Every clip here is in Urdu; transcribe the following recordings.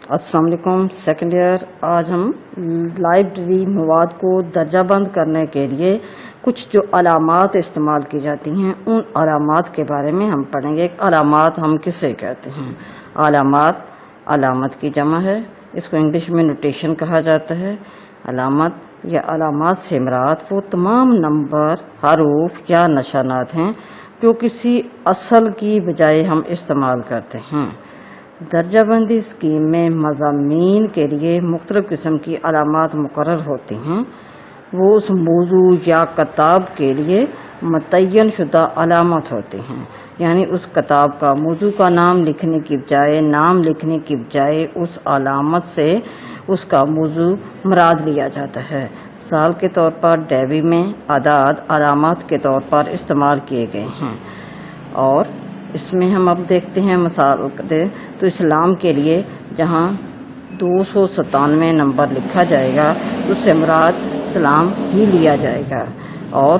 السلام علیکم سیکنڈ ایئر. آج ہم لائبریری مواد کو درجہ بند کرنے کے لیے کچھ جو علامات استعمال کی جاتی ہیں ان علامات کے بارے میں ہم پڑھیں گے. علامات ہم کسے کہتے ہیں؟ علامت کی جمع ہے، اس کو انگلش میں نوٹیشن کہا جاتا ہے. علامت یا علامات سے مراد وہ تمام نمبر، حروف یا نشانات ہیں جو کسی اصل کی بجائے ہم استعمال کرتے ہیں. درجہ بندی اسکیم میں مضامین کے لیے مختلف قسم کی علامات مقرر ہوتی ہیں. وہ اس موضوع یا کتاب کے لیے متعین شدہ علامت ہوتی ہیں، یعنی اس کتاب کا موضوع کا نام لکھنے کی بجائے اس علامت سے اس کا موضوع مراد لیا جاتا ہے. مثال کے طور پر ڈیوی میں اعداد علامات کے طور پر استعمال کیے گئے ہیں. اور اس میں ہم اب دیکھتے ہیں مثال تو اسلام کے لیے جہاں 297 نمبر لکھا جائے گا تو اس سے مراد اسلام ہی لیا جائے گا. اور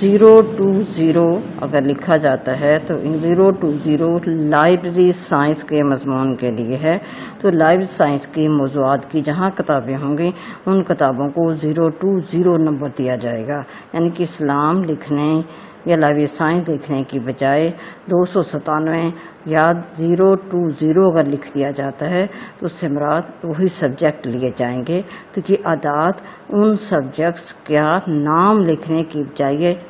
020 اگر لکھا جاتا ہے تو 020 لائبریری سائنس کے مضمون کے لیے ہے. تو لائبریری سائنس کی موضوعات کی جہاں کتابیں ہوں گی ان کتابوں کو 020 نمبر دیا جائے گا، یعنی کہ اسلام لکھنے یا لائبریری سائنس لکھنے کی بجائے 297 یا 020 اگر لکھ دیا جاتا ہے تو اس سے مراد وہی سبجیکٹ لیے جائیں گے. تو یہ اعداد ان سبجیکٹس کا نام لکھنے کی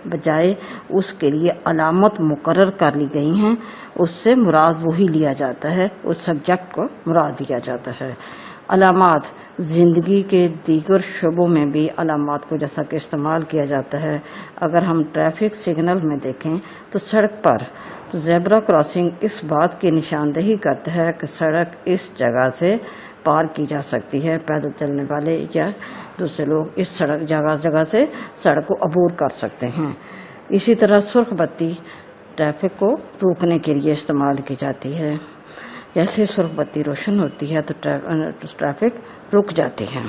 بجائے اس کے لیے علامت مقرر کر لی گئی ہیں، اس سے مراد وہی لیا جاتا ہے، اس سبجیکٹ کو مراد دیا جاتا ہے. علامات زندگی کے دیگر شعبوں میں بھی علامات کو جیسا کہ استعمال کیا جاتا ہے. اگر ہم ٹریفک سگنل میں دیکھیں تو سڑک پر زیبرا کراسنگ اس بات کی نشاندہی کرتا ہے کہ سڑک اس جگہ سے پار کی جا سکتی ہے، پیدل چلنے والے یا دوسرے لوگ اس جگہ سے سڑک کو عبور کر سکتے ہیں. اسی طرح سرخ بتی ٹریفک کو روکنے کے لیے استعمال کی جاتی ہے. جیسے سرخ بتی روشن ہوتی ہے تو ٹریفک رک جاتی ہے.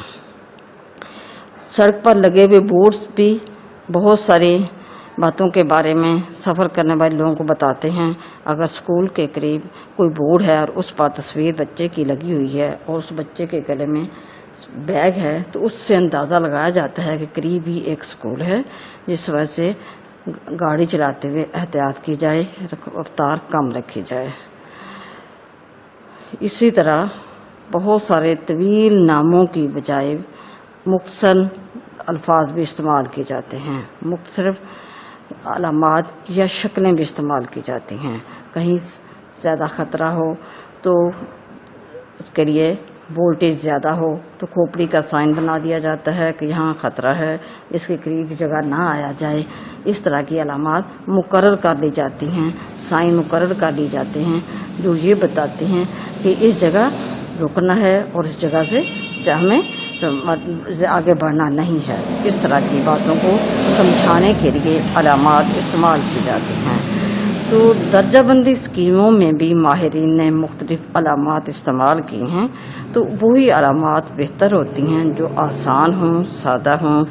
سڑک پر لگے ہوئے بورڈز بھی بہت ساری باتوں کے بارے میں سفر کرنے والے لوگوں کو بتاتے ہیں. اگر اسکول کے قریب کوئی بورڈ ہے اور اس پر تصویر بچے کی لگی ہوئی ہے اور اس بچے کے گلے میں بیگ ہے تو اس سے اندازہ لگایا جاتا ہے کہ قریب ہی ایک اسکول ہے، جس وجہ سے گاڑی چلاتے ہوئے احتیاط کی جائے، رفتار کم رکھی جائے. اسی طرح بہت سارے طویل ناموں کی بجائے مختصر الفاظ بھی استعمال کیے جاتے ہیں. مختلف علامات یا شکلیں بھی استعمال کی جاتی ہیں. کہیں زیادہ خطرہ ہو تو اس کے لیے وولٹیج زیادہ ہو تو کھوپڑی کا سائن بنا دیا جاتا ہے کہ یہاں خطرہ ہے، اس کے قریب جگہ نہ آیا جائے. اس طرح کی علامات مقرر کر لی جاتی ہیں، سائن مقرر کر لی جاتے ہیں جو یہ بتاتے ہیں کہ اس جگہ رکنا ہے اور اس جگہ سے ہمیں آگے بڑھنا نہیں ہے. اس طرح کی باتوں کو سمجھانے کے لیے علامات استعمال کی جاتی ہیں. تو درجہ بندی اسکیموں میں بھی ماہرین نے مختلف علامات استعمال کی ہیں. تو وہی علامات بہتر ہوتی ہیں جو آسان ہوں، سادہ ہوں،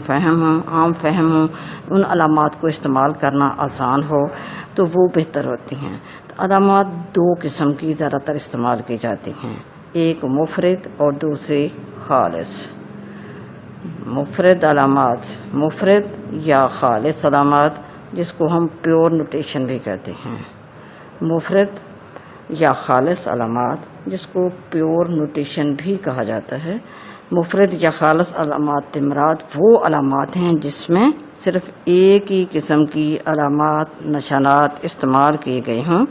عام فہم ہوں. ان علامات کو استعمال کرنا آسان ہو تو وہ بہتر ہوتی ہیں. تو علامات دو قسم کی زیادہ تر استعمال کی جاتی ہیں، ایک مفرد اور دوسری خالص. مفرد یا خالص علامات جس کو ہم پیور نوٹیشن بھی کہتے ہیں. مفرد یا خالص علامات جس کو پیور نوٹیشن بھی کہا جاتا ہے. مفرد یا خالص علامات مراد وہ علامات ہیں جس میں صرف ایک ہی قسم کی علامات نشانات استعمال کیے گئے ہوں،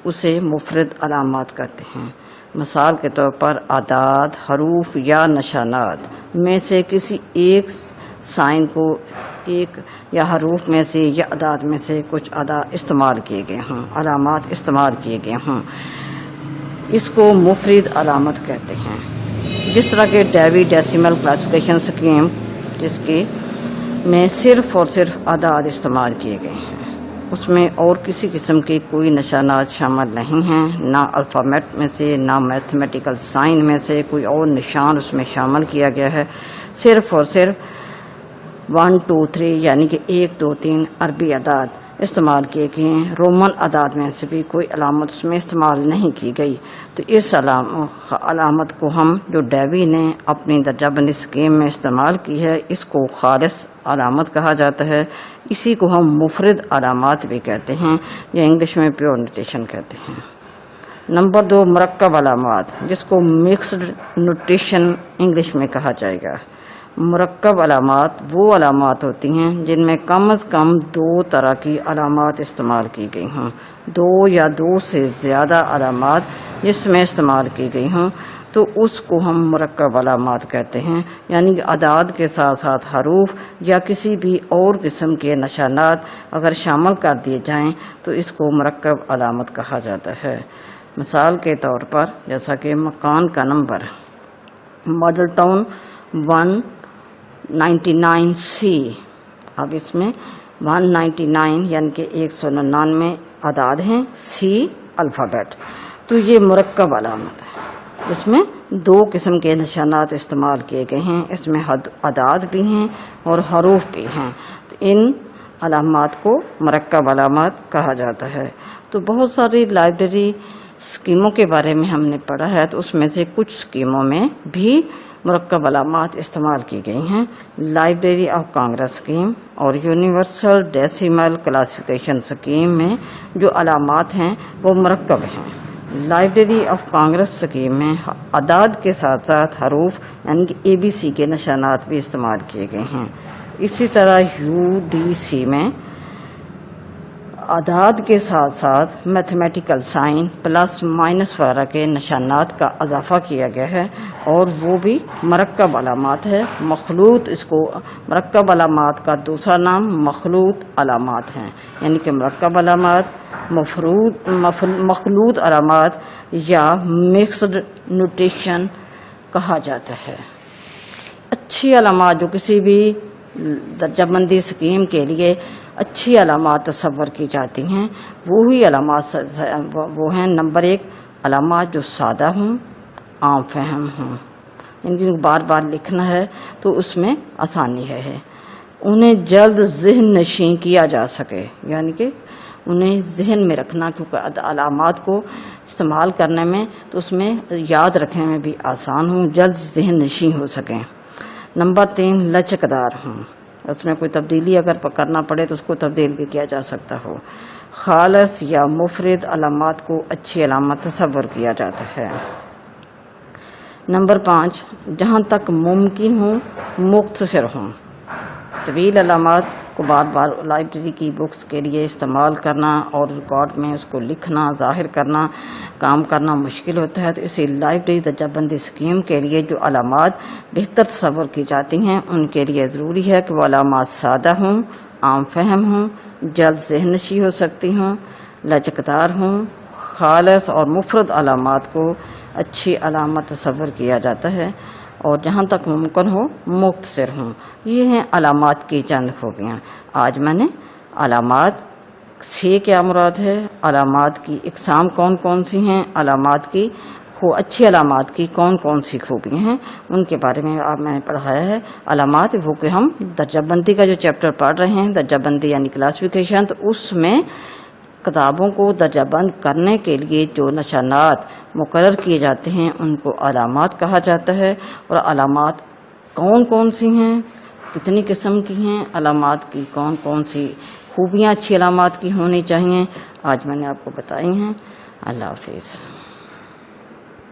اسے مفرد علامات کہتے ہیں. مثال کے طور پر اعداد، حروف یا نشانات میں سے کسی ایک سائن کو ایک یا حروف میں سے یا اعداد میں سے کچھ استعمال کیے گئے ہوں، علامات استعمال کیے گئے ہوں، اس کو مفرد علامت کہتے ہیں. جس طرح کے ڈیوی ڈیسیمل کلاسیفیکیشن اسکیم جس کے میں صرف اور صرف اعداد استعمال کیے گئے ہیں، اس میں اور کسی قسم کے کوئی نشانات شامل نہیں ہیں، نہ الفابیٹ میں سے نہ میتھمیٹیکل سائن میں سے کوئی اور نشان اس میں شامل کیا گیا ہے. صرف اور صرف 1 2 3 یعنی کہ 1 2 3 عربی اعداد استعمال کیے گئے ہیں، رومن اعداد میں سے بھی کوئی علامت اس میں استعمال نہیں کی گئی، تو اس علامت کو ہم جو ڈیوی نے اپنی درجہ بندی اسکیم میں استعمال کی ہے اس کو خالص علامت کہا جاتا ہے۔ اسی کو ہم مفرد علامات بھی کہتے ہیں یا انگلش میں پیور نوٹیشن کہتے ہیں۔ نمبر 2 مرکب علامات، جس کو مکسڈ نوٹیشن انگلش میں کہا جائے گا۔ مرکب علامات وہ علامات ہوتی ہیں جن میں کم از کم 2 طرح کی علامات استعمال کی گئی ہوں، 2 یا 2 سے زیادہ علامات جس میں استعمال کی گئی ہوں تو اس کو ہم مرکب علامات کہتے ہیں، یعنی کہ اعداد کے ساتھ ساتھ حروف یا کسی بھی اور قسم کے نشانات اگر شامل کر دیے جائیں تو اس کو مرکب علامت کہا جاتا ہے۔ مثال کے طور پر جیسا کہ مکان کا نمبر، ماڈل ٹاؤن 199C، اب اس میں 199 یعنی کہ 199 اعداد ہیں، C الفابیٹ، تو یہ مرکب علامت ہے جس میں 2 قسم کے نشانات استعمال کیے گئے ہیں، اس میں اعداد بھی ہیں اور حروف بھی ہیں، تو ان علامات کو مرکب علامات کہا جاتا ہے۔ تو بہت ساری لائبریری اسکیموں کے بارے میں ہم نے پڑھا ہے، تو اس میں سے کچھ اسکیموں میں بھی مرکب علامات استعمال کی گئی ہیں۔ لائبریری آف کانگریس اسکیم اور یونیورسل ڈیسیمل کلاسیفیکیشن اسکیم میں جو علامات ہیں وہ مرکب ہیں۔ لائبریری آف کانگریس اسکیم میں اعداد کے ساتھ ساتھ حروف یعنی کہ ABC کے نشانات بھی استعمال کیے گئے ہیں۔ اسی طرح UDC میں اعداد کے ساتھ ساتھ میتھمیٹیکل سائن پلس مائنس وغیرہ کے نشانات کا اضافہ کیا گیا ہے اور وہ بھی مرکب علامات ہے۔ مخلوط، اس کو مرکب علامات کا دوسرا نام مخلوط علامات ہیں، یعنی کہ مرکب علامات، مخلوط علامات یا مکسڈ نوٹیشن کہا جاتا ہے۔ اچھی علامات جو کسی بھی درجہ بندی اسکیم کے لیے اچھی علامات تصور کی جاتی ہیں وہی علامات وہ ہیں، نمبر 1 علامات جو سادہ ہوں، عام فہم ہوں، ان کو بار بار لکھنا ہے تو اس میں آسانی ہے، انہیں جلد ذہن نشین کیا جا سکے، یعنی کہ انہیں ذہن میں رکھنا، کیونکہ علامات کو استعمال کرنے میں تو اس میں یاد رکھنے میں بھی آسان ہوں، جلد ذہن نشین ہو سکیں۔ نمبر 3 لچکدار ہوں، اس میں کوئی تبدیلی اگر کرنا پڑے تو اس کو تبدیل بھی کیا جا سکتا ہو۔ خالص یا مفرد علامات کو اچھی علامت تصور کیا جاتا ہے۔ نمبر 5 جہاں تک ممکن ہو مختصر ہوں، طویل علامات کو بار بار لائبریری کی بکس کے لیے استعمال کرنا اور ریکارڈ میں اس کو لکھنا، ظاہر کرنا، کام کرنا مشکل ہوتا ہے، تو اسی لائبریری درجہ بندی اسکیم کے لیے جو علامات بہتر تصور کی جاتی ہیں ان کے لیے ضروری ہے کہ وہ علامات سادہ ہوں، عام فہم ہوں، جلد ذہن نشیں ہو سکتی ہوں، لچکدار ہوں۔ خالص اور مفرد علامات کو اچھی علامت تصور کیا جاتا ہے اور جہاں تک ممکن ہو مختصر ہوں۔ یہ ہیں علامات کی چند خوبیاں۔ آج میں نے علامات سے کیا مراد ہے، علامات کی اقسام کون کون سی ہیں، علامات کی اچھی علامات کی کون کون سی خوبیاں ہیں، ان کے بارے میں آپ میں نے پڑھایا ہے۔ علامات وہ کہ ہم درجہ بندی کا جو چیپٹر پڑھ رہے ہیں، درجہ بندی یعنی کلاسیفیکیشن، تو اس میں کتابوں کو درجہ بند کرنے کے لیے جو نشانات مقرر کیے جاتے ہیں ان کو علامات کہا جاتا ہے۔ اور علامات کون کون سی ہیں، کتنی قسم کی ہیں، علامات کی کون کون سی خوبیاں اچھی علامات کی ہونی چاہیے، آج میں نے آپ کو بتائی ہیں۔ اللہ حافظ۔